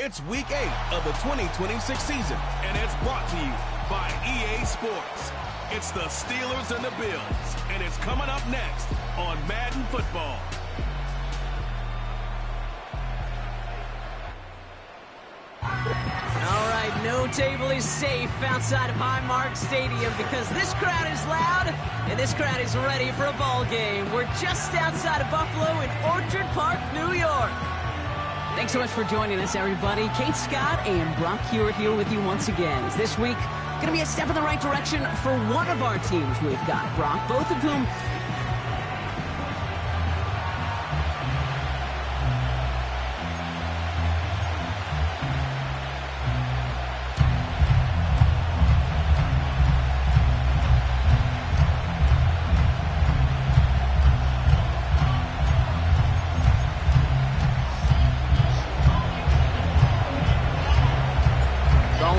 It's Week 8 of the 2026 season, and it's brought to you by EA Sports. It's the Steelers and the Bills, and it's coming up next on Madden Football. All right, no table is safe outside of Highmark Stadium because this crowd is loud and this crowd is ready for a ball game. We're just outside of Buffalo in Orchard Park, New York. Thanks so much for joining us, everybody. Kate Scott and Brock Hewitt here with you once again. Is this week going to be a step in the right direction for one of our teams we've got, Brock, both of whom...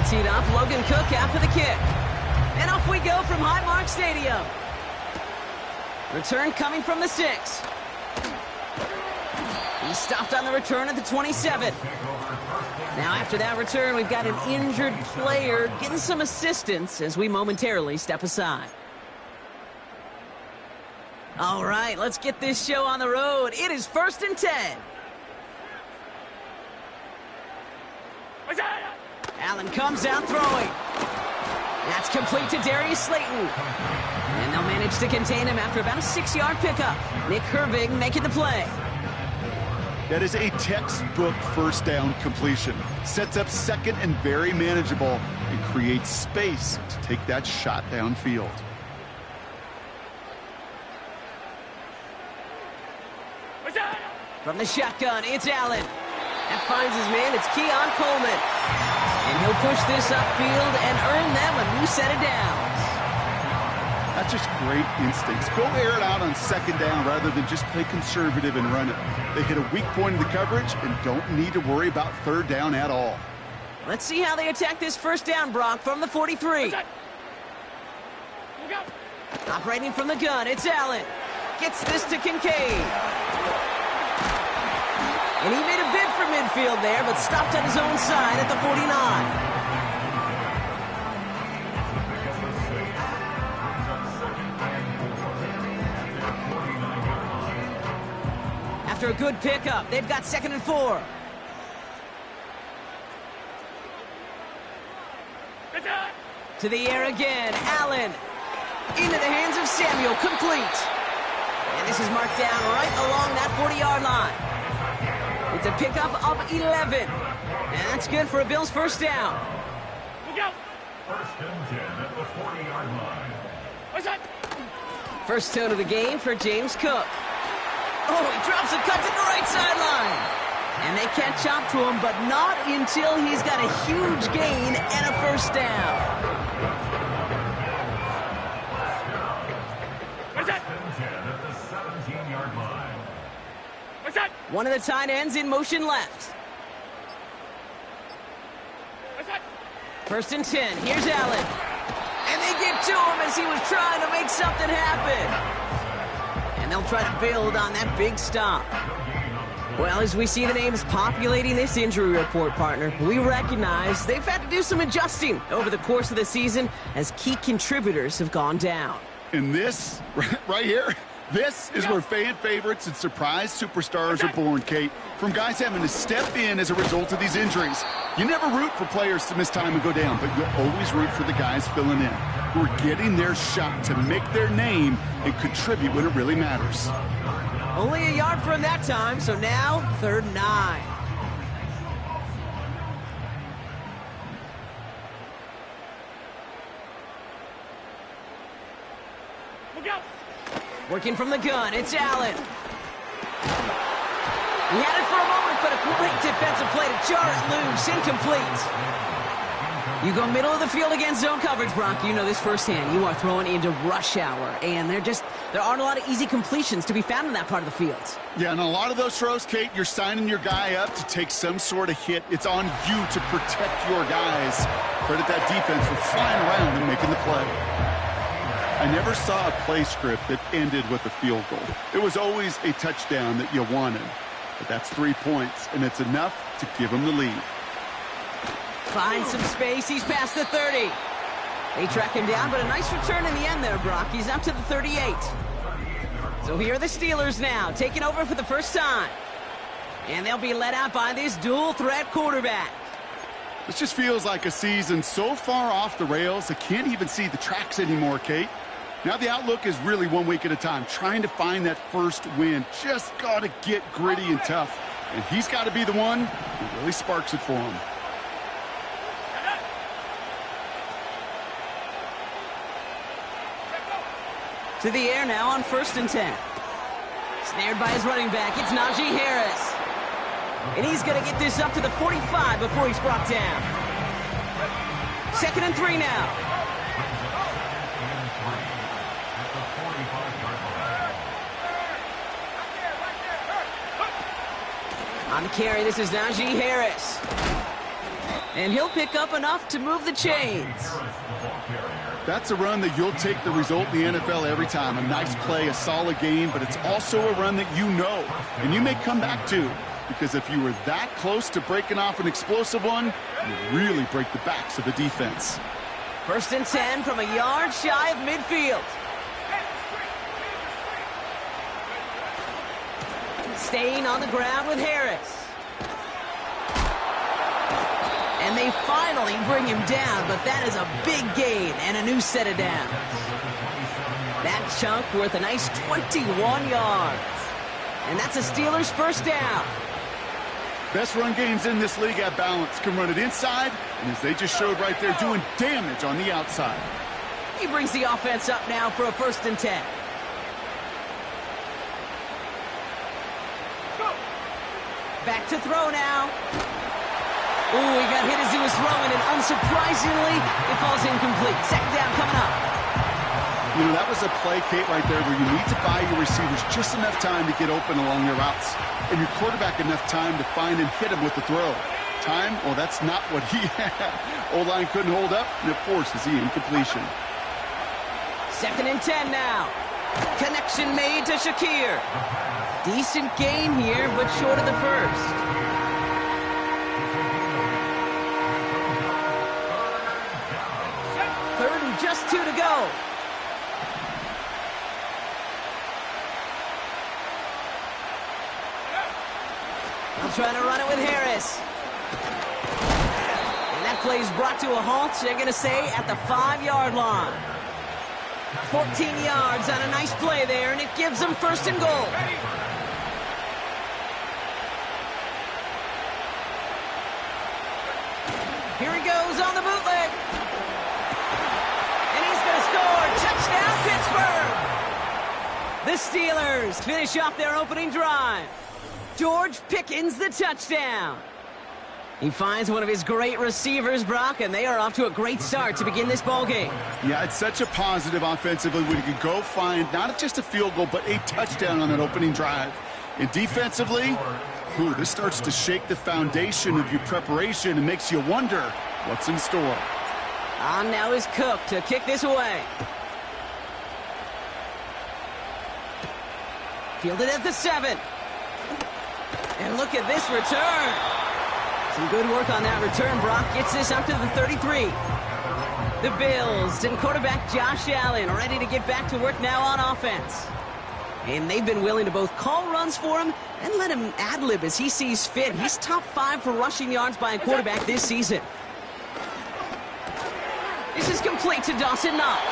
teed up, Logan Cook after the kick. And off we go from Highmark Stadium. Return coming from the 6. He stopped on the return at the 27. Now after that return, we've got an injured player getting some assistance as we momentarily step aside. All right, let's get this show on the road. It is 1st and 10. Allen comes out throwing. That's complete to Darius Slayton. And they'll manage to contain him after about a 6-yard pickup. Nick Herbig making the play. That is a textbook first down completion. Sets up second and very manageable and creates space to take that shot downfield. From the shotgun, it's Allen. That finds his man. It's Keon Coleman. And he'll push this upfield and earn them a new set of downs. That's just great instincts. Go air it out on second down rather than just play conservative and run it. They hit a weak point in the coverage and don't need to worry about third down at all. Let's see how they attack this first down, Brock, from the 43. Operating from the gun, it's Allen. Gets this to Kincaid. And he made a bid for midfield there, but stopped on his own side at the 49. After a good pickup, they've got 2nd and 4. To the air again, Allen. Into the hands of Samuel, complete. And this is marked down right along that 40-yard line. It's a pickup of 11. And that's good for a Bills first down. First and 10 at the 40-yard line. First down of the game for James Cook. Oh, he drops a cut to the right sideline. And they catch up to him, but not until he's got a huge gain and a first down. First and 10 at the 17-yard line. One of the tight ends in motion left. First and 10. Here's Allen. And they get to him as he was trying to make something happen. And they'll try to build on that big stop. Well, as we see the names populating this injury report, partner, we recognize they've had to do some adjusting over the course of the season as key contributors have gone down. And this, right here, this is where fan favorites and surprise superstars are born, Kate. From guys having to step in as a result of these injuries. You never root for players to miss time and go down, but you'll always root for the guys filling in, who are getting their shot to make their name and contribute when it really matters. Only a yard from that time, so now 3rd and 9. Working from the gun, it's Allen. He had it for a moment, but a great defensive play to jar it loose, incomplete. You go middle of the field against zone coverage, Brock. You know this firsthand. You are throwing into rush hour, and there aren't a lot of easy completions to be found in that part of the field. Yeah, and a lot of those throws, Kate, you're signing your guy up to take some sort of hit. It's on you to protect your guys. Credit that defense for flying around and making the play. I never saw a play script that ended with a field goal. It was always a touchdown that you wanted. But that's 3 points, and it's enough to give them the lead. Finds some space. He's past the 30. They track him down, but a nice return in the end there, Brock. He's up to the 38. So here are the Steelers now, taking over for the first time. And they'll be led out by this dual-threat quarterback. This just feels like a season so far off the rails, I can't even see the tracks anymore, Kate. Now the outlook is really 1 week at a time, trying to find that first win. Just got to get gritty and tough. And he's got to be the one who really sparks it for him. To the air now on 1st and 10. Snared by his running back, it's Najee Harris. And he's going to get this up to the 45 before he's brought down. 2nd and 3 now. On the carry, this is Najee Harris. And he'll pick up enough to move the chains. That's a run that you'll take the result in the NFL every time. A nice play, a solid game, but it's also a run that you know, and you may come back to. Because if you were that close to breaking off an explosive one, you really break the backs of the defense. 1st and 10 from a yard shy of midfield. Staying on the ground with Harris. And they finally bring him down, but that is a big gain and a new set of downs. That chunk worth a nice 21 yards. And that's a Steelers first down. Best run games in this league at balance. Can run it inside, and as they just showed right there, doing damage on the outside. He brings the offense up now for a 1st and 10. Back to throw now. Ooh, he got hit as he was throwing, and unsurprisingly, it falls incomplete. 2nd down coming up. You know, that was a play, Kate, right there where you need to buy your receivers just enough time to get open along their routes, and your quarterback enough time to find and hit him with the throw. Time? Well, that's not what he had. O-line couldn't hold up, and it forces the incompletion. 2nd and 10 now. Connection made to Shakir. Decent gain here, but short of the first. 3rd and just 2 to go. They'll try to run it with Harris. And that play is brought to a halt, they're going to say, at the 5-yard line. 14 yards on a nice play there, and it gives them 1st and goal. Here he goes on the bootleg. And he's going to score. Touchdown, Pittsburgh. The Steelers finish off their opening drive. George Pickens, the touchdown. He finds one of his great receivers, Brock, and they are off to a great start to begin this ballgame. Yeah, it's such a positive offensively when you can go find not just a field goal, but a touchdown on that opening drive. And defensively, this starts to shake the foundation of your preparation and makes you wonder what's in store. On now is Cook to kick this away. Fielded at the 7. And look at this return. Some good work on that return. Brock gets this up to the 33. The Bills and quarterback Josh Allen ready to get back to work now on offense. And they've been willing to both call runs for him and let him ad-lib as he sees fit. He's top 5 for rushing yards by a quarterback this season. This is complete to Dawson Knox.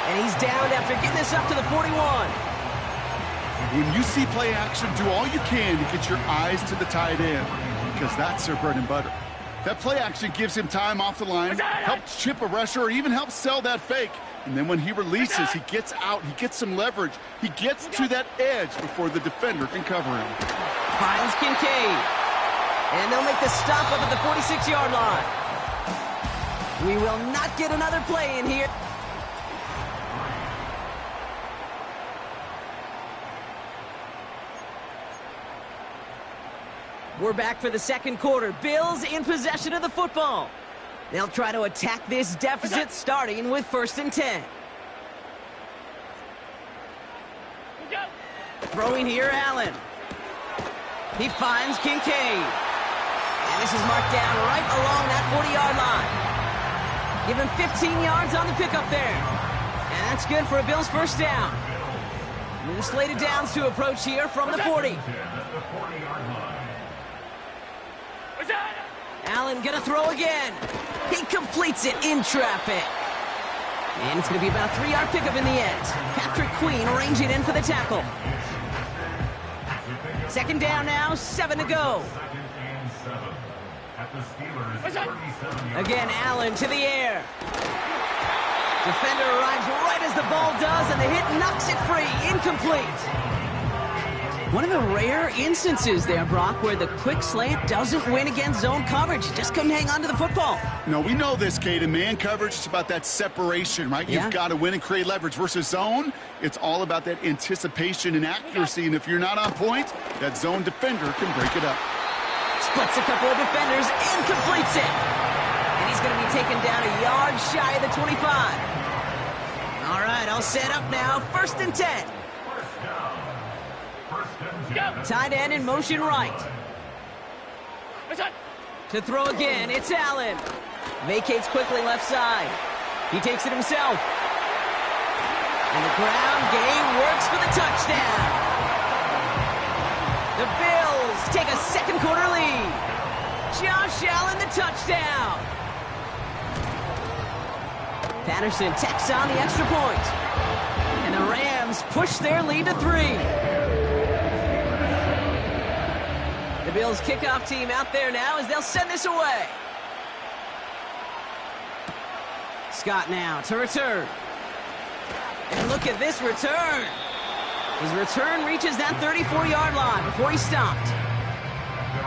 And he's down after getting this up to the 41. When you see play action, do all you can to get your eyes to the tight end, because that's their bread and butter. That play action gives him time off the line, helps chip a rusher, or even helps sell that fake. And then when he releases, he gets out, he gets some leverage. He gets to that edge before the defender can cover him. Finds Kincaid. And they'll make the stop up at the 46-yard line. We will not get another play in here. We're back for the second quarter. Bills in possession of the football. They'll try to attack this deficit starting with 1st and 10. Throwing here, Allen. He finds Kincaid. And this is marked down right along that 40-yard line. Give him 15 yards on the pickup there. And that's good for a Bills first down. New slated downs to approach here from the 40. Allen gonna throw again. He completes it in traffic. And it's gonna be about a 3-yard pickup in the end. Patrick Queen arranging in for the tackle. Second down now, 7 to go. Again, Allen to the air. Defender arrives right as the ball does, and the hit knocks it free. Incomplete. One of the rare instances there, Brock, where the quick slant doesn't win against zone coverage. You just couldn't hang on to the football. No, we know this, Kate. In man coverage, it's about that separation, right? Yeah. You've got to win and create leverage versus zone. It's all about that anticipation and accuracy, and if you're not on point, that zone defender can break it up. Splits a couple of defenders and completes it. And he's going to be taken down a yard shy of the 25. All right, all set up now. 1st and 10. Tight end in motion right. To throw again, it's Allen. Vacates quickly left side. He takes it himself. And the ground game works for the touchdown. The Bills take a second quarter lead. Josh Allen, the touchdown. Patterson tacks on the extra point. And the Rams push their lead to 3. The Bills kickoff team out there now as they'll send this away. Scott now to return. And look at this return. His return reaches that 34-yard line before he stopped.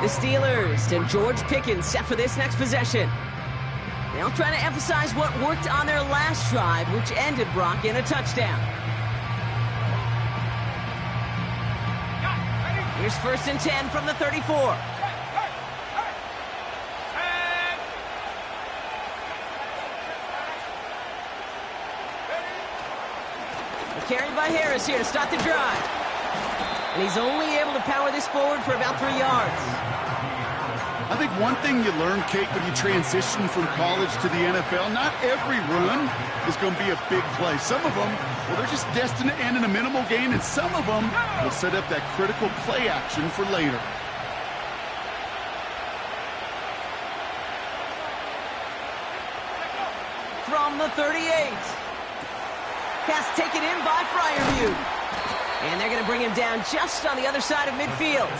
The Steelers and George Pickens set for this next possession. They'll try to emphasize what worked on their last drive, which ended, Brock, in a touchdown. Here's 1st and 10 from the 34. Carried by Harris here to start the drive. And he's only able to power this forward for about 3 yards. I think one thing you learn, Kate, when you transition from college to the NFL, not every run is going to be a big play. Some of them, well, they're just destined to end in a minimal gain, and some of them will set up that critical play action for later. From the 38. Pass taken in by Fryerview. And they're going to bring him down just on the other side of midfield.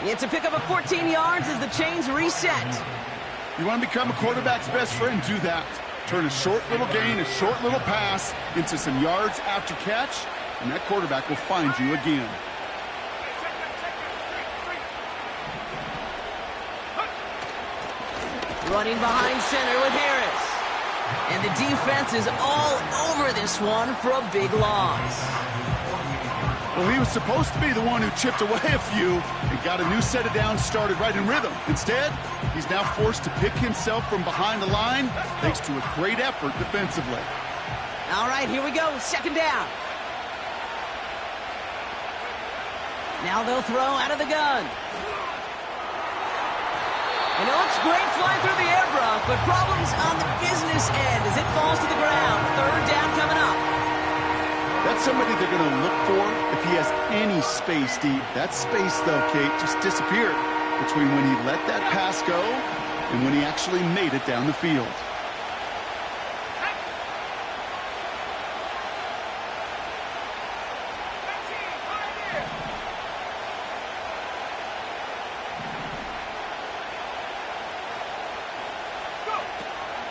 It's a pickup of 14 yards as the chains reset. You want to become a quarterback's best friend? Do that. Turn a short little gain, a short little pass into some yards after catch, and that quarterback will find you again. Running behind center with Harris. And the defense is all over this one for a big loss. Well, he was supposed to be the one who chipped away a few and got a new set of downs started right in rhythm. Instead, he's now forced to pick himself from behind the line thanks to a great effort defensively. All right, here we go. 2nd down. Now they'll throw out of the gun. And it looks great flying through the air, Brock, but problems on the business end as it falls to the ground. 3rd down coming up. That's somebody they're going to look for if he has any space deep. That space, though, Kate, just disappeared between when he let that pass go and when he actually made it down the field.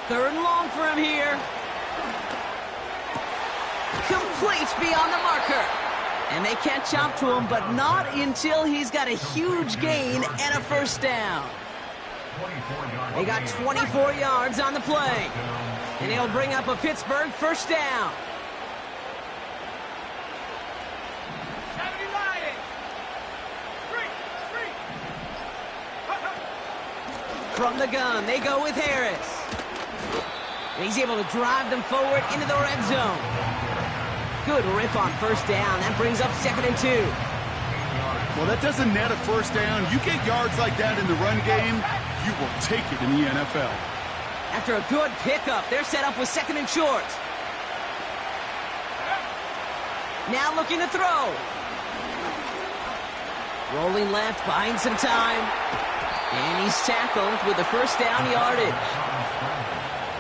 Third and long for him here. Complete beyond the marker. And they catch up to him, but not until he's got a huge gain and a 1st down. They got 24 yards on the play. And he'll bring up a Pittsburgh 1st down. From the gun, they go with Harris. And he's able to drive them forward into the red zone. Good rip on 1st down. That brings up 2nd and 2. Well, that doesn't net a first down. You get yards like that in the run game, you will take it in the NFL. After a good pickup, they're set up with 2nd and short. Now looking to throw. Rolling left, buying some time. And he's tackled with the first down yardage.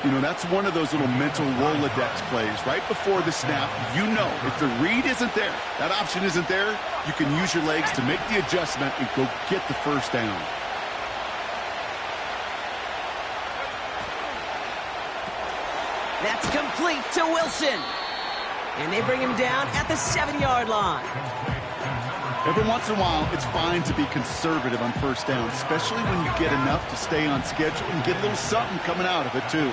You know, that's one of those little mental Rolodex plays. Right before the snap, you know if the read isn't there, that option isn't there, you can use your legs to make the adjustment and go get the first down. That's complete to Wilson. And they bring him down at the 7-yard line. Every once in a while, it's fine to be conservative on first down, especially when you get enough to stay on schedule and get a little something coming out of it, too.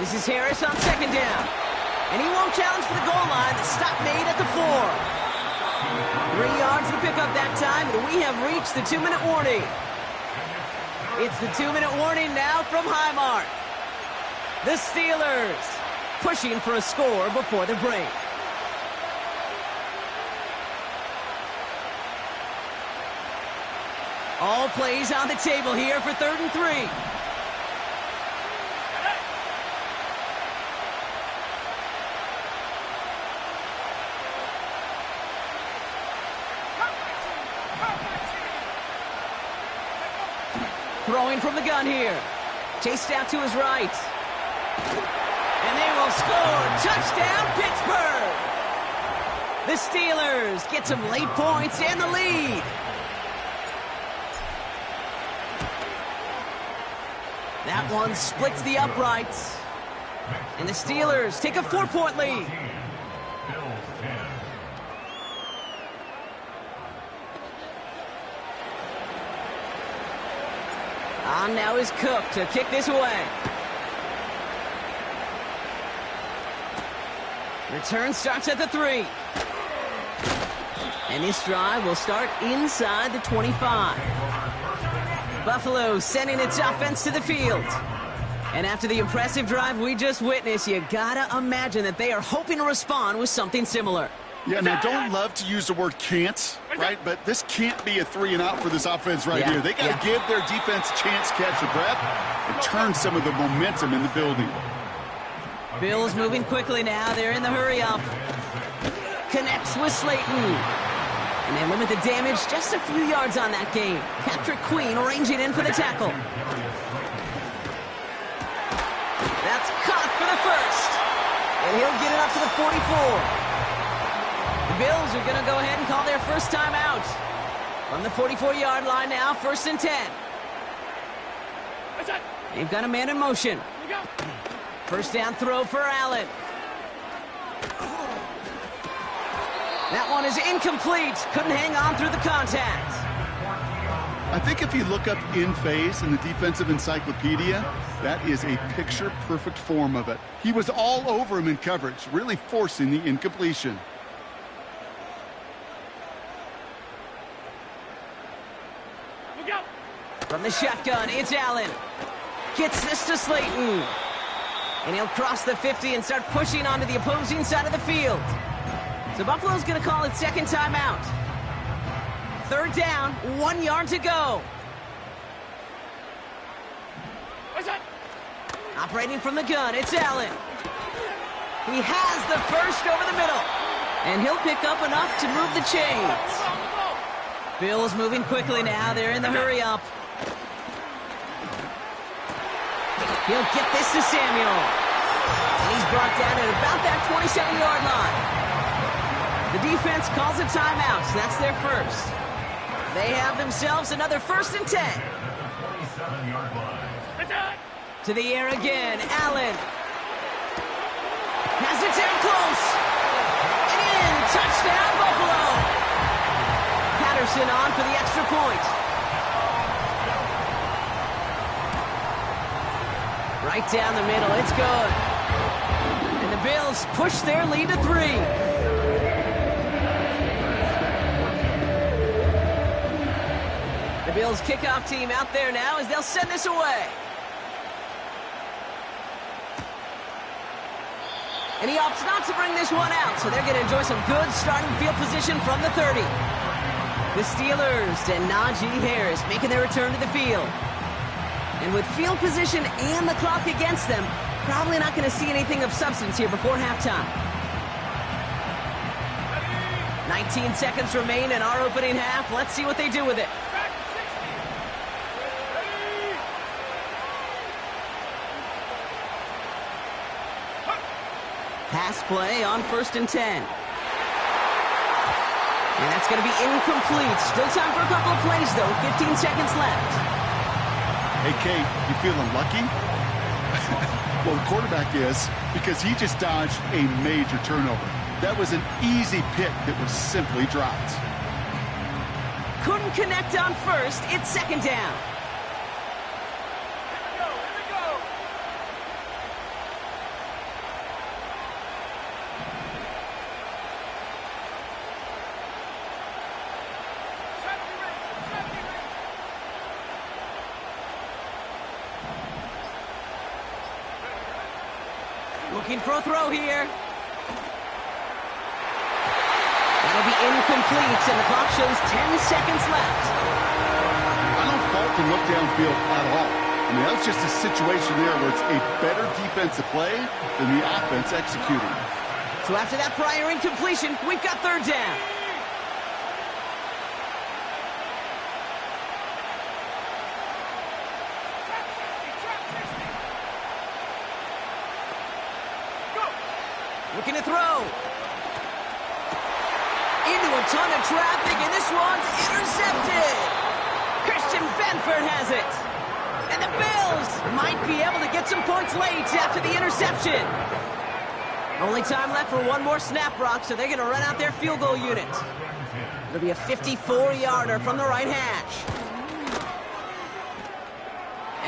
This is Harris on 2nd down. And he won't challenge for the goal line. The stop made at the 4. 3 yards to pick up that time, and we have reached the 2-minute warning. It's the 2-minute warning now from Highmark. The Steelers pushing for a score before the break. All plays on the table here for 3rd and 3. Throwing from the gun here. Chased out to his right. And they will score. Touchdown, Pittsburgh! The Steelers get some late points and the lead. That one splits the uprights. And the Steelers take a 4-point lead. On now is Cook to kick this away. Return starts at the 3. And this drive will start inside the 25. Buffalo sending its offense to the field. And after the impressive drive we just witnessed, you gotta imagine that they are hoping to respond with something similar. Yeah, and I don't love to use the word can't, right? But this can't be a 3-and-out for this offense right here. They got to give their defense a chance to catch their breath and turn some of the momentum in the building. Bills moving quickly now. They're in the hurry-up. Connects with Slayton. And they limit the damage just a few yards on that game. Patrick Queen arranging in for the tackle. That's caught for the first. And he'll get it up to the 44. The Bills are going to go ahead and call their first timeout. From the 44-yard line now, 1st and 10. They've got a man in motion. First down throw for Allen. That one is incomplete. Couldn't hang on through the contact. I think if you look up in phase in the defensive encyclopedia, that is a picture-perfect form of it. He was all over him in coverage, really forcing the incompletion. From the shotgun, it's Allen. Gets this to Slayton. And he'll cross the 50 and start pushing onto the opposing side of the field. So Buffalo's going to call it 2nd timeout. 3rd down, 1 yard to go. Operating from the gun, it's Allen. He has the first over the middle. And he'll pick up enough to move the chains. Bills moving quickly now. They're in the hurry-up. He'll get this to Samuel. And he's brought down at about that 27-yard line. The defense calls a timeout, so that's their first. They have themselves another 1st and 10. To the air again, Allen. Has it down close. And in, touchdown Buffalo. Patterson on for the extra point. Right down the middle, it's good. And the Bills push their lead to 3. The Bills kickoff team out there now as they'll send this away. And he opts not to bring this one out, so they're going to enjoy some good starting field position from the 30. The Steelers and Najee Harris making their return to the field. And with field position and the clock against them, probably not going to see anything of substance here before halftime. 19 seconds remain in our opening half. Let's see what they do with it. Pass play on 1st and 10. And that's going to be incomplete. Still time for a couple of plays, though. 15 seconds left. Hey, Kate, you feeling lucky? Well, the quarterback is, because he just dodged a major turnover. That was an easy pick that was simply dropped. Couldn't connect on 1st. It's 2nd down. Looking for a throw here. That'll be incomplete, and the clock shows 10 seconds left. I don't fault the look downfield at all. I mean, that's just a situation there where it's a better defensive play than the offense executing. So after that prior incompletion, we've got 3rd down. Looking to throw. Into a ton of traffic, and this one's intercepted. Christian Benford has it. And the Bills might be able to get some points late after the interception. Only time left for one more snap, Brock, so they're going to run out their field goal unit. It'll be a 54-yarder from the right hash.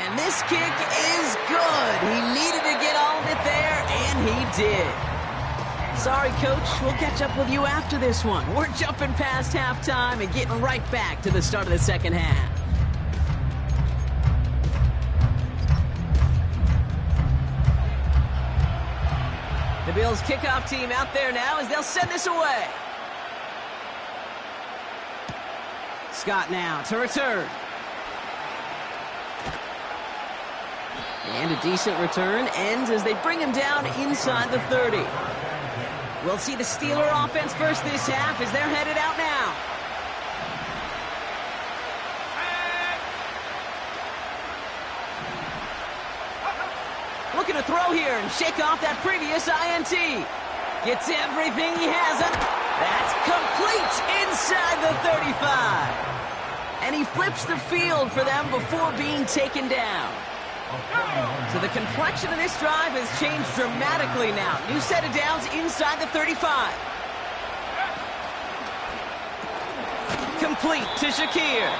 And this kick is good. He needed to get all of it there, and he did. Sorry, Coach. We'll catch up with you after this one. We're jumping past halftime and getting right back to the start of the 2nd half. The Bills kickoff team out there now as they'll send this away. Scott now to return. And a decent return ends as they bring him down inside the 30. We'll see the Steeler offense first this half as they're headed out now. Looking to throw here and shake off that previous INT. Gets everything he has, and that's complete inside the 35. And he flips the field for them before being taken down. So the complexion of this drive has changed dramatically now. New set of downs inside the 35. Complete to Shakir.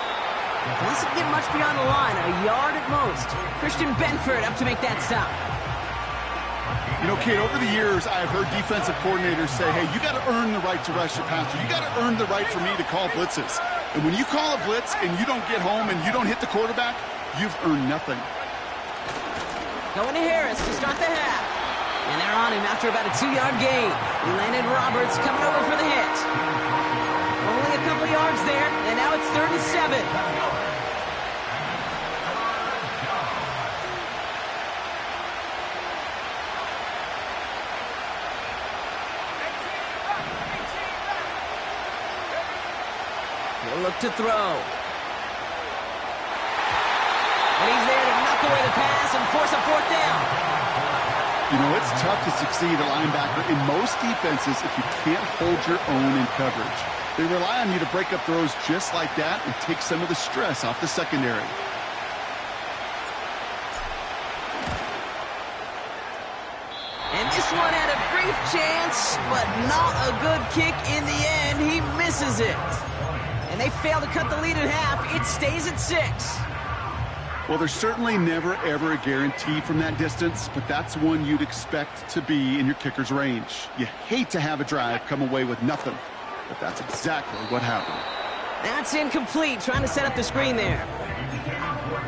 Doesn't get much beyond the line, a yard at most. Christian Benford up to make that stop. You know, Kate, over the years, I've heard defensive coordinators say, hey, you got to earn the right to rush your passer. You got to earn the right for me to call blitzes. And when you call a blitz and you don't get home and you don't hit the quarterback, you've earned nothing. Going to Harris to start the half. And they're on him after about a 2-yard gain. He landed Roberts coming over for the hit. Only a couple yards there, and now it's 3rd and 7. He'll look to throw. And he's there to knock away the pass and force a 4th down. You know, it's tough to succeed at linebacker in most defenses if you can't hold your own in coverage. They rely on you to break up throws just like that and take some of the stress off the secondary. And this one had a brief chance, but not a good kick in the end. He misses it. And they fail to cut the lead in half. It stays at 6. Well, there's certainly never, ever a guarantee from that distance, but that's one you'd expect to be in your kicker's range. You hate to have a drive come away with nothing, but that's exactly what happened. That's incomplete, trying to set up the screen there.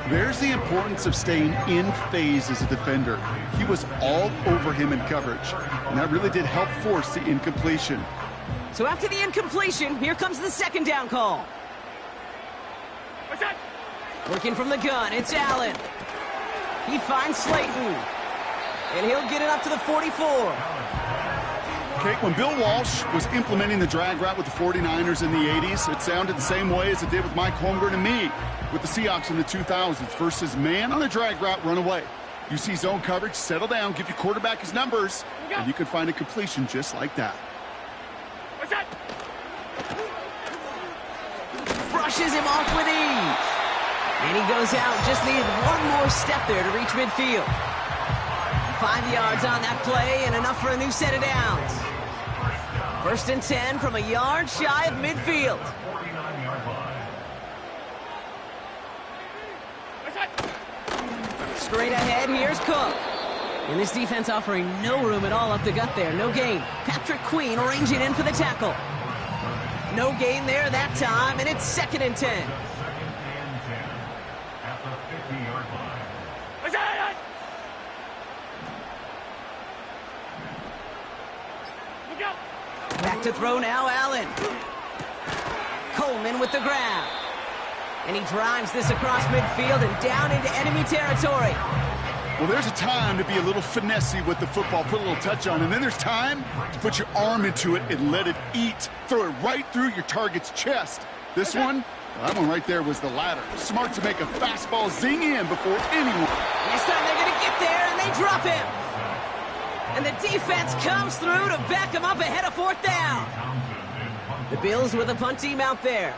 There's the importance of staying in phase as a defender. He was all over him in coverage, and that really did help force the incompletion. So after the incompletion, here comes the second down call. Working from the gun, it's Allen. He finds Slayton, and he'll get it up to the 44. Okay, when Bill Walsh was implementing the drag route with the 49ers in the 80s, it sounded the same way as it did with Mike Holmgren and me with the Seahawks in the 2000s versus man on the drag route, run away. You see zone coverage, settle down, give your quarterback his numbers, and you can find a completion just like that. Brushes him off with ease. And he goes out, just needed one more step there to reach midfield. 5 yards on that play and enough for a new set of downs. First and 10 from a yard shy of midfield. Straight ahead, here's Cook. And this defense offering no room at all up the gut there. No gain. Patrick Queen ranging in for the tackle. No gain there that time, and it's 2nd and 10. Back to throw now, Allen. Coleman with the grab. And he drives this across midfield and down into enemy territory. Well, there's a time to be a little finessey with the football, put a little touch on, and then there's time to put your arm into it and let it eat. Throw it right through your target's chest. This one, well, that one right there was the latter. Smart to make a fastball zing in before anyone. This time they're going to get there, and they drop him. And the defense comes through to back him up ahead of 4th down. The Bills with a punt team out there.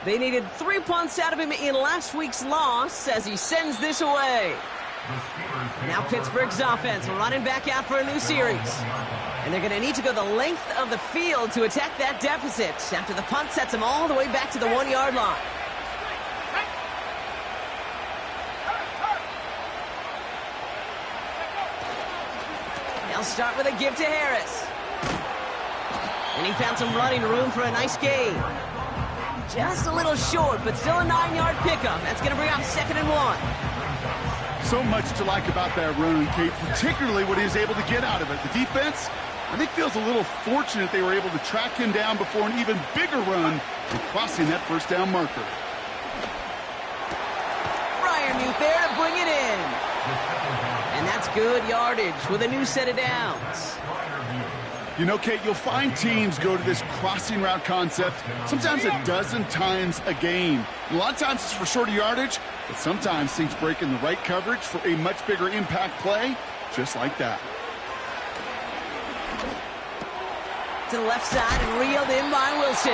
They needed 3 punts out of him in last week's loss as he sends this away. Now Pittsburgh's offense running back out for a new series. And they're going to need to go the length of the field to attack that deficit after the punt sets them all the way back to the 1-yard line. They'll start with a give to Harris. And he found some running room for a nice gain. Just a little short, but still a 9-yard pickup. That's going to bring up 2nd and 1. So much to like about that run, Kate, particularly what he was able to get out of it. The defense, I think, feels a little fortunate they were able to track him down before an even bigger run and crossing that 1st down marker. Freiermuth there to bring it in. And that's good yardage with a new set of downs. You know, Kate, you'll find teams go to this crossing route concept sometimes a dozen times a game. A lot of times it's for shorter yardage, but sometimes things break in the right coverage for a much bigger impact play, just like that. To the left side and reeled in by Wilson.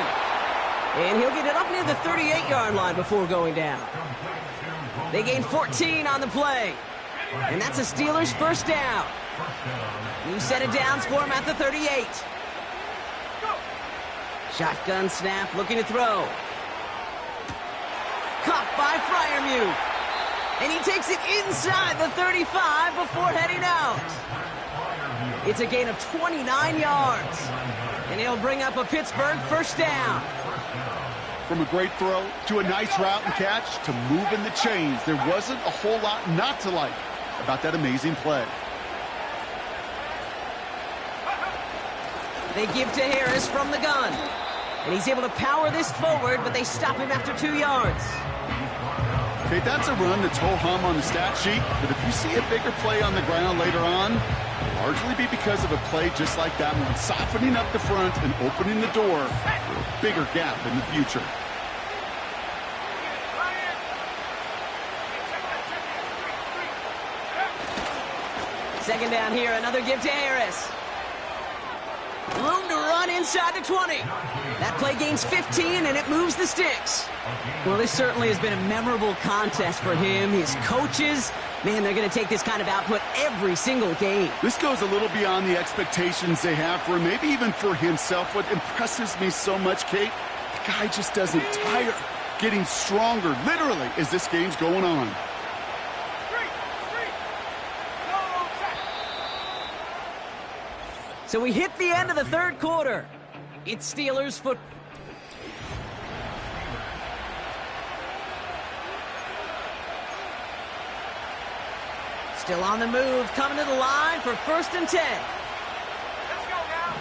And he'll get it up near the 38-yard line before going down. They gain 14 on the play. And that's a Steelers 1st down. New set of downs for him at the 38. Shotgun snap, looking to throw. Caught by Freiermuth. And he takes it inside the 35 before heading out. It's a gain of 29 yards. And he'll bring up a Pittsburgh 1st down. From a great throw to a nice route and catch to moving the chains, there wasn't a whole lot not to like about that amazing play. They give to Harris from the gun. And he's able to power this forward, but they stop him after 2 yards. Okay, that's a run that's ho-hum on the stat sheet, but if you see a bigger play on the ground later on, it'll largely be because of a play just like that one, softening up the front and opening the door for a bigger gap in the future. Second down here, another give to Harris. Room to run inside the 20. That play gains 15, and it moves the sticks. Well, this certainly has been a memorable contest for him. His coaches, man, they're going to take this kind of output every single game. This goes a little beyond the expectations they have for him, maybe even for himself. What impresses me so much, Kate, the guy just doesn't tire. Getting stronger, literally, as this game's going on. So we hit the end of the 3rd quarter. It's Steelers football. Still on the move, coming to the line for 1st and 10. Let's go now.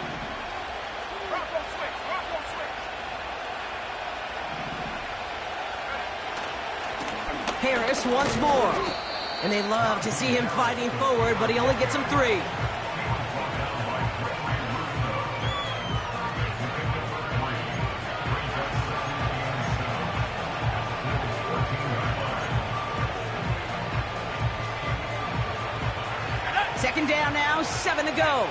Bronco switch. Bronco switch. Harris once more. And they love to see him fighting forward, but he only gets him 3. Second down now, 7 to go.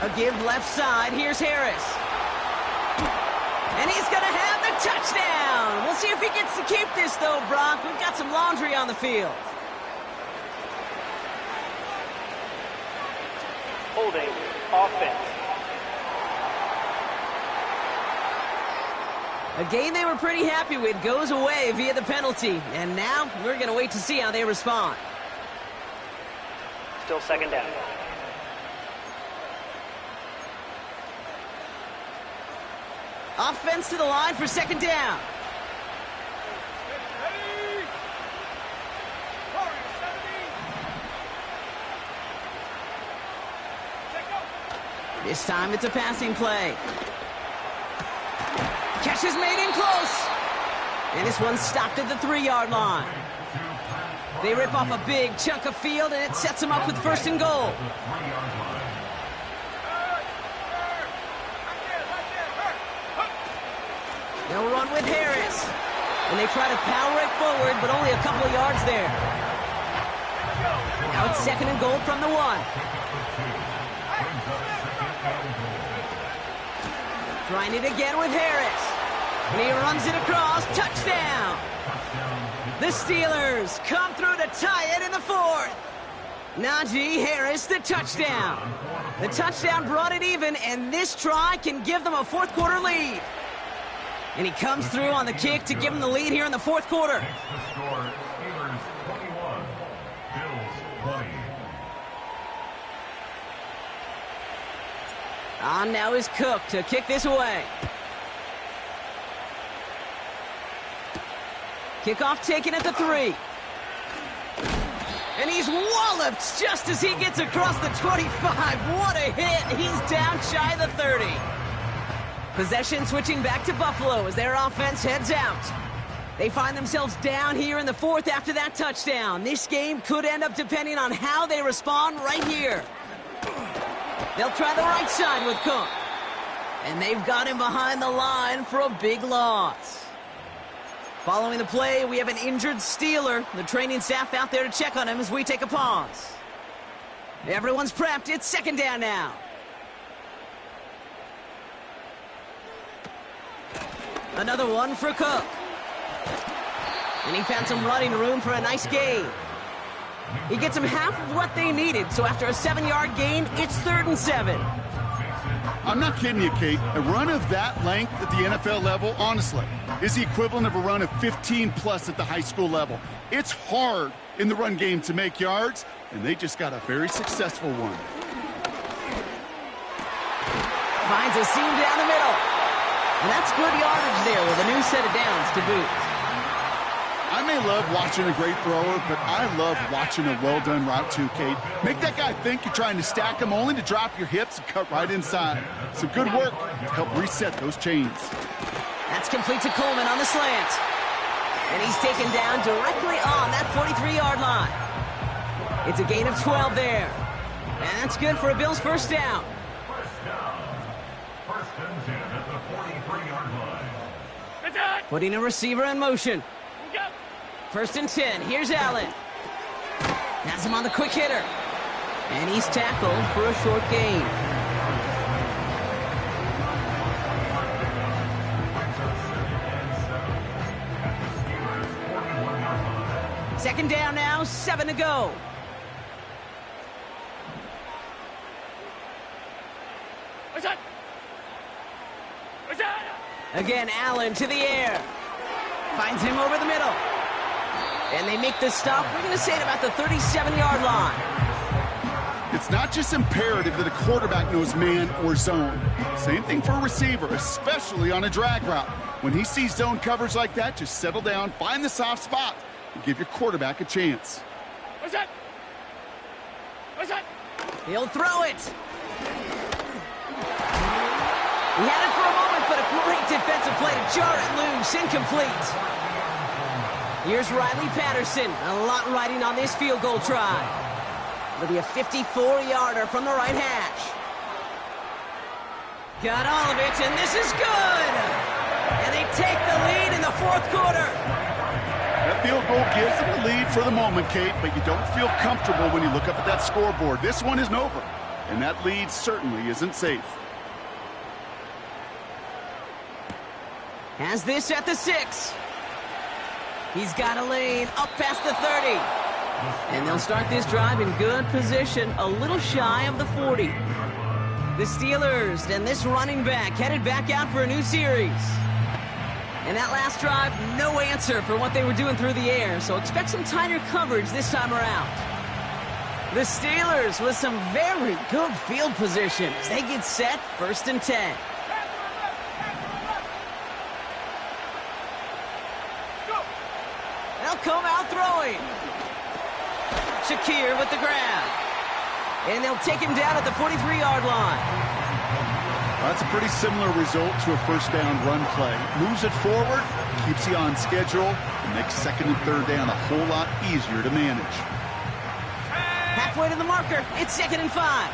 A give left side. Here's Harris. And he's going to have the touchdown. We'll see if he gets to keep this, though, Brock. We've got some laundry on the field. Holding offense. A game they were pretty happy with goes away via the penalty. And now we're going to wait to see how they respond. Still second down. Offense to the line for second down. Ready? Warrior 70. Take go. This time it's a passing play. Catch is made in close. And this one's stopped at the 3-yard line. They rip off a big chunk of field, and it sets them up with 1st and goal. They'll run with Harris. And they try to power it forward, but only a couple of yards there. Now it's 2nd and goal from the 1. Trying it again with Harris. And he runs it across. Touchdown! The Steelers come through to tie it in the 4th. Najee Harris, the touchdown. The touchdown brought it even, and this try can give them a 4th quarter lead. And he comes through on the kick to give them the lead here in the 4th quarter. The score, Steelers 21, Bills 20. On now is Cook to kick this away. Kickoff taken at the 3. And he's walloped just as he gets across the 25. What a hit. He's down shy of the 30. Possession switching back to Buffalo as their offense heads out. They find themselves down here in the 4th after that touchdown. This game could end up depending on how they respond right here. They'll try the right side with Cook. And they've got him behind the line for a big loss. Following the play, we have an injured Steeler. The training staff out there to check on him as we take a pause. Everyone's prepped. It's 2nd down now. Another one for Cook. And he found some running room for a nice gain. He gets them half of what they needed, so after a 7-yard gain, it's 3rd and 7. I'm not kidding you, Kate. A run of that length at the NFL level, honestly, is the equivalent of a run of 15-plus at the high school level. It's hard in the run game to make yards, and they just got a very successful one. Finds a seam down the middle. And that's good yardage there with a new set of downs to boot. I may love watching a great thrower, but I love watching a well-done route too, Kate. Make that guy think you're trying to stack him only to drop your hips and cut right inside. Some good work to help reset those chains. That's complete to Coleman on the slant. And he's taken down directly on that 43-yard line. It's a gain of 12 there. And that's good for a Bills 1st down. First down. 1st and 10 at the 43-yard line. Putting a receiver in motion. Go. 1st and 10. Here's Allen. Has him on the quick hitter. And he's tackled for a short gain. Second down now, 7 to go. Again, Allen to the air. Finds him over the middle. And they make the stop. We're going to say at about the 37-yard line. It's not just imperative that a quarterback knows man or zone. Same thing for a receiver, especially on a drag route. When he sees zone coverage like that, just settle down, find the soft spot, and give your quarterback a chance. What's that? What's that? He'll throw it. He had it for a moment, but a great defensive play to jar it loose. Incomplete. Here's Riley Patterson. A lot riding on this field goal try. It'll be a 54-yarder from the right hash. Got all of it, and this is good. And they take the lead in the fourth quarter. That field goal gives them the lead for the moment, Kate, but you don't feel comfortable when you look up at that scoreboard. This one isn't over, and that lead certainly isn't safe. Has this at the 6. He's got a lane up past the 30. And they'll start this drive in good position, a little shy of the 40. The Steelers and this running back headed back out for a new series. And that last drive, no answer for what they were doing through the air, so expect some tighter coverage this time around. The Steelers with some very good field position as they get set, 1st and 10. They'll come out throwing. Shakir with the grab. And they'll take him down at the 43-yard line. That's a pretty similar result to a first down run play. Moves it forward, keeps you on schedule, and makes 2nd and 3rd down a whole lot easier to manage. Halfway to the marker, it's 2nd and 5.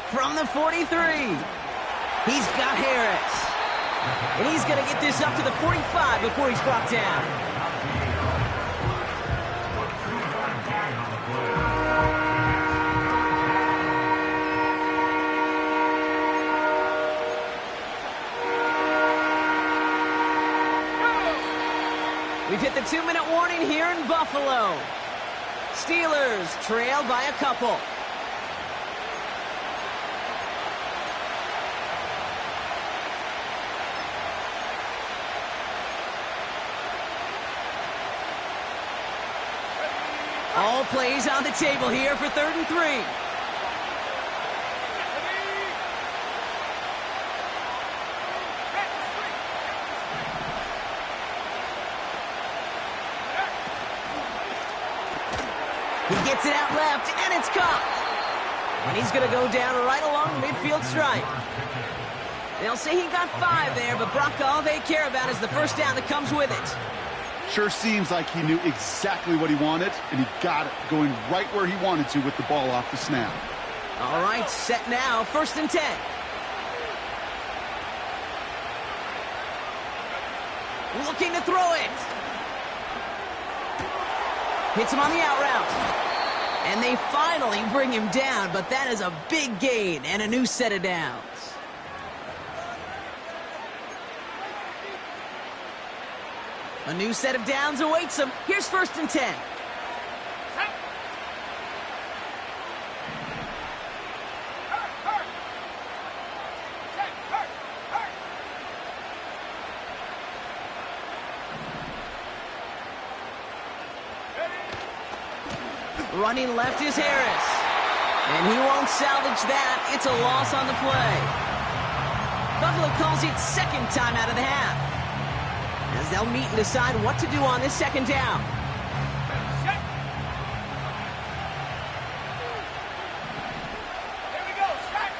From the 43, he's got Harris. And he's going to get this up to the 45 before he's brought down. We've hit the 2-minute warning here in Buffalo. Steelers trail by a couple. All plays on the table here for 3rd and 3. He gets it out left, and it's caught. And he's going to go down right along the midfield stripe. They'll say he got 5 there, but Brock, all they care about is the first down that comes with it. Sure seems like he knew exactly what he wanted, and he got it, going right where he wanted to with the ball off the snap. All right, set now, 1st and 10. Looking to throw it. Hits him on the out route. And they finally bring him down, but that is a big gain and a new set of downs. A new set of downs awaits him. Here's 1st and 10. Running left is Harris. And he won't salvage that. It's a loss on the play. Buffalo calls it 2nd time out of the half, as they'll meet and decide what to do on this 2nd down. Here we go, set.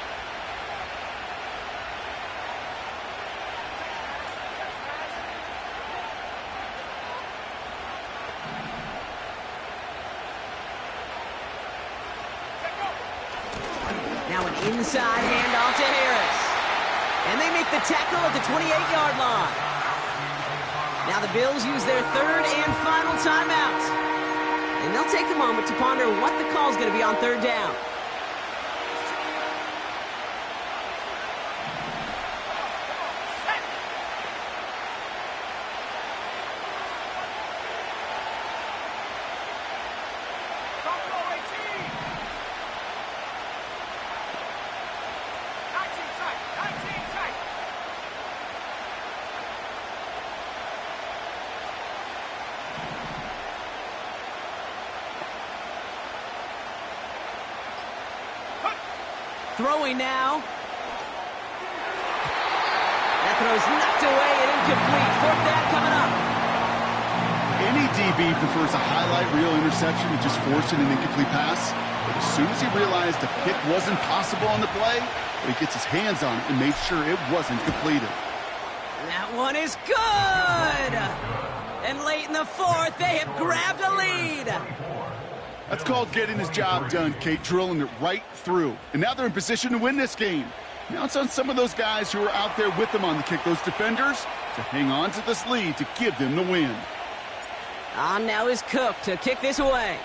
Now an inside handoff to Harris. And they make the tackle at the 28-yard line. Now the Bills use their 3rd and final timeout. And they'll take a moment to ponder what the call is going to be on 3rd down. Buffalo 18. 19 tight. 19 tight. Throwing now. That throw's knocked away and incomplete. Fourth down coming up. Any DB prefers a highlight reel interception to just forcing an incomplete pass. But as soon as he realized a pick wasn't possible on the play, he gets his hands on it and made sure it wasn't completed. That one is good! And late in the fourth, they have grabbed a lead. That's called getting his job done, Kate, drilling it right through. And now they're in position to win this game. Now it's on some of those guys who are out there with them on the kick, those defenders, to hang on to this lead to give them the win. On now is Cook to kick this away.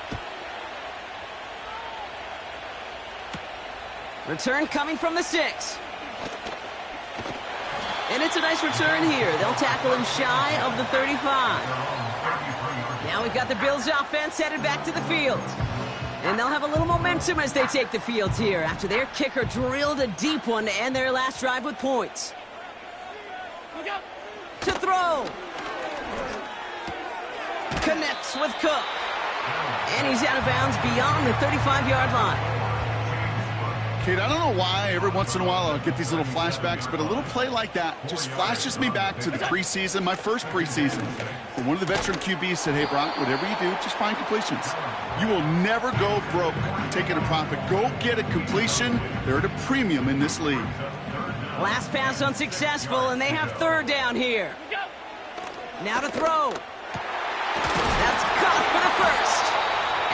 Return coming from the 6. And it's a nice return here. They'll tackle him shy of the 35. Now we've got the Bills offense headed back to the field. And they'll have a little momentum as they take the field here after their kicker drilled a deep one to end their last drive with points. Look out. To throw. Connects with Cook. And he's out of bounds beyond the 35-yard line. Kate, I don't know why every once in a while I'll get these little flashbacks, but a little play like that just flashes me back to the preseason, my first preseason. But one of the veteran QBs said, hey, Brock, whatever you do, just find completions. You will never go broke taking a profit. Go get a completion. They're at a premium in this league. Last pass unsuccessful, and they have third down here. Now to throw. That's caught for the first.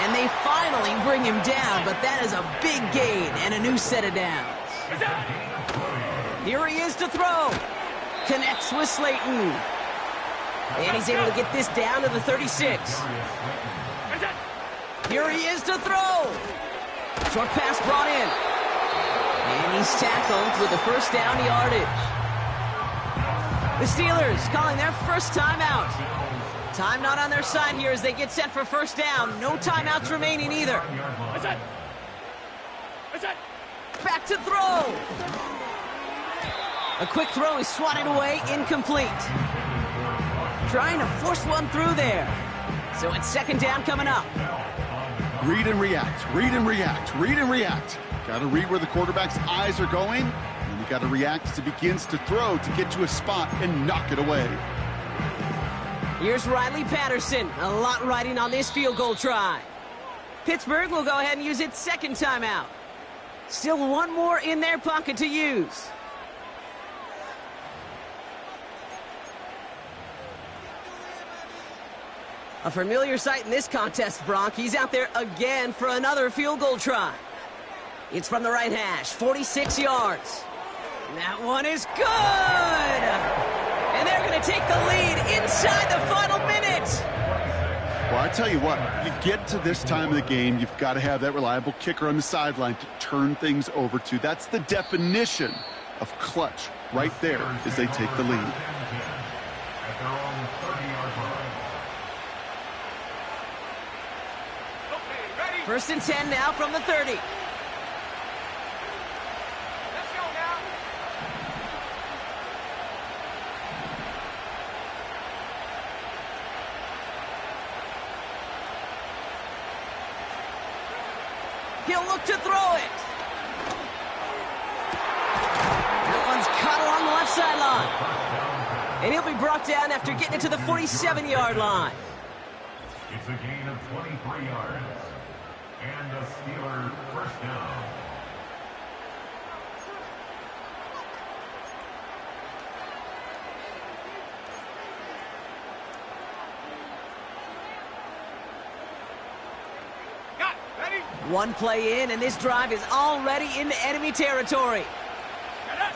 And they finally bring him down, but that is a big gain and a new set of downs. Here he is to throw. Connects with Slayton. And he's able to get this down to the 36. Here he is to throw. Short pass brought in. And he's tackled with the first down yardage. The Steelers calling their first timeout. Time not on their side here as they get set for first down. No timeouts remaining either. Back to throw. A quick throw is swatted away, incomplete. Trying to force one through there. So it's second down coming up. Read and react, read and react, read and react. Got to read where the quarterback's eyes are going, and you got to react as he begins to throw to get to a spot and knock it away. Here's Riley Patterson. A lot riding on this field goal try. Pittsburgh will go ahead and use its second timeout. Still one more in their pocket to use. A familiar sight in this contest, Brock. He's out there again for another field goal try. It's from the right hash, 46 yards. That one is good! And they're going to take the lead inside the final minute. Well, I tell you what, you get to this time of the game, you've got to have that reliable kicker on the sideline to turn things over to. That's the definition of clutch right there as they take the lead. First and 10 now from the 30. Let's go now. He'll look to throw it. That one's caught along the left sideline. And he'll be brought down after getting it to the 47-yard line. It's a gain of 23 yards. And a Steeler first down. Got it. Ready? One play in, and this drive is already into enemy territory. Get up.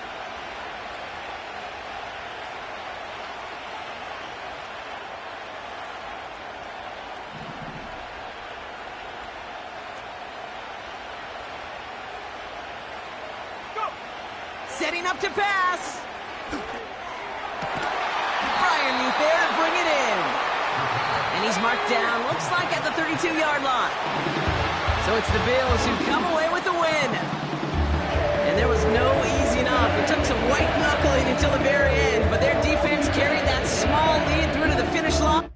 Setting up to pass. Fryermuth there to bring it in. And he's marked down, looks like at the 32-yard line. So it's the Bills who come away with the win. And there was no easing up. It took some white knuckling until the very end, but their defense carried that small lead through to the finish line.